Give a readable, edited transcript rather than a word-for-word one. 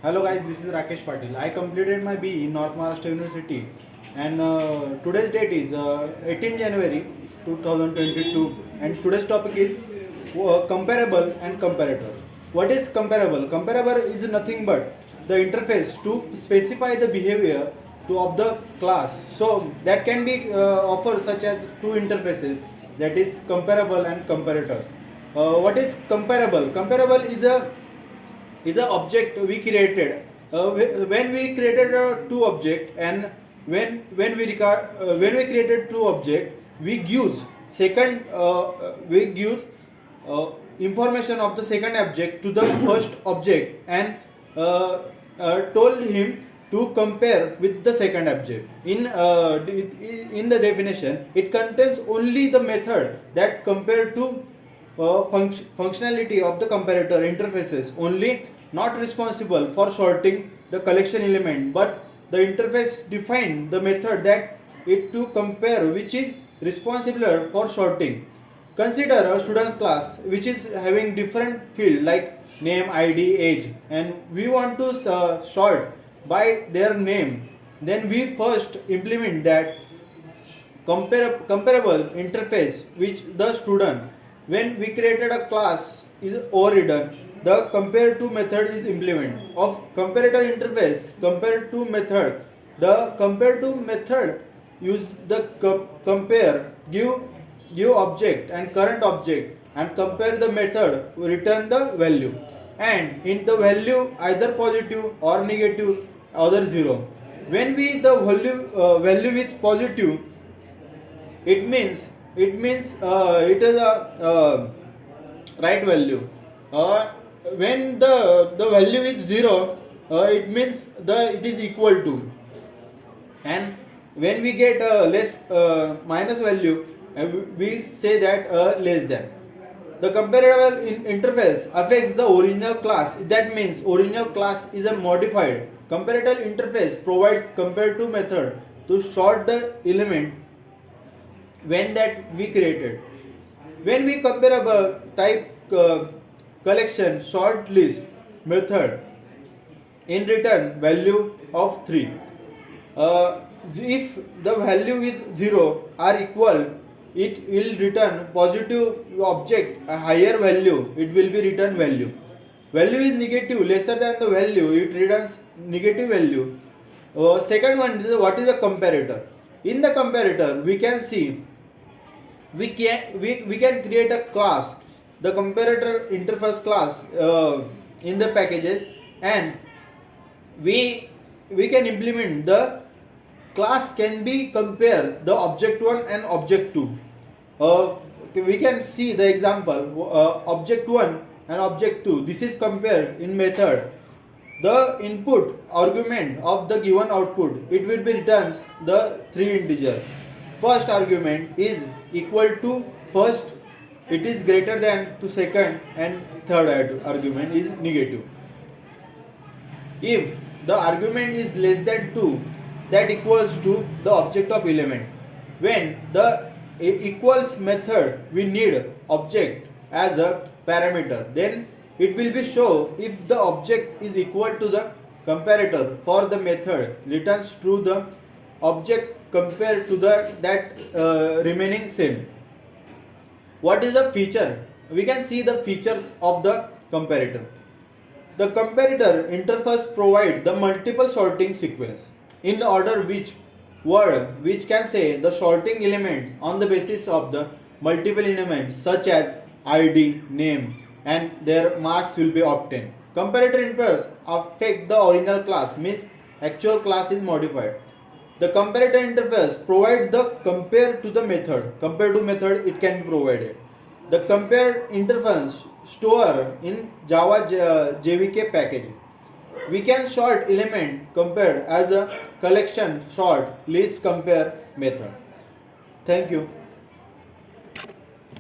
Hello guys, this is Rakesh Patil. I completed my BE in North Maharashtra University, and today's date is 18 January 2022, and today's topic is comparable and comparator. What is comparable? Comparable is nothing but the interface to specify the behavior of the class. So that can be offered such as two interfaces, that is comparable and comparator. What is comparable? Comparable is a object we created. When we created two object, and when we created two object, we give information of the second object to the first object, and told him to compare with the second object. In the definition, it contains only the method that compare to functionality of the comparator interfaces only, not responsible for sorting the collection element, but the interface define the method that it to compare, which is responsible for sorting. Consider a student class which is having different field like name, id, age, and we want to sort by their name. Then we first implement that comparable interface which the student. When we created a class is overridden, the compare to method is implemented of comparator interface. Compare to method, the compare to method use the compare, give object and current object, and compare the method return the value, and in the value either positive or negative, other zero. When we the value is positive, it means it is a right value. When the value is zero, it means the it is equal to. And when we get less minus value, we say that less than. The comparable interface affects the original class. That means original class is a modified. Comparator interface provides compare to method to sort the element when that we created. When we comparable type collection sort list method in return value of 3. If the value is 0 or equal, it will return positive object. A higher value, it will be return value. Value is negative, lesser than the value, it returns negative value. Second one is what is a comparator. In the comparator we can see we can create a class, the comparator interface class, in the packages, and we can implement the class can be compare the object 1 and object 2. We can see the example, object 1 and object 2. This is compared in method. The input argument of the given output, it will be returns the three integer. First argument is equal to first, it is greater than to second, and third argument is negative. If the argument is less than 2, that equals to the object of element. When the equals method, we need object as a parameter, then it will be show if the object is equal to the comparator for the method returns true, the object compared to the that remaining same. What is the feature? We can see the features of the comparator. The comparator interface provides the multiple sorting sequence in the order which word which can say the sorting elements on the basis of the multiple elements such as id, name, and their marks will be obtained. Comparator interface affect the original class, means actual class is modified. The comparator interface provides the compare to the method. Compare to method, it can be provided. The compare interface store in Java JVK package. We can sort element compared as a collection sort list compare method. Thank you.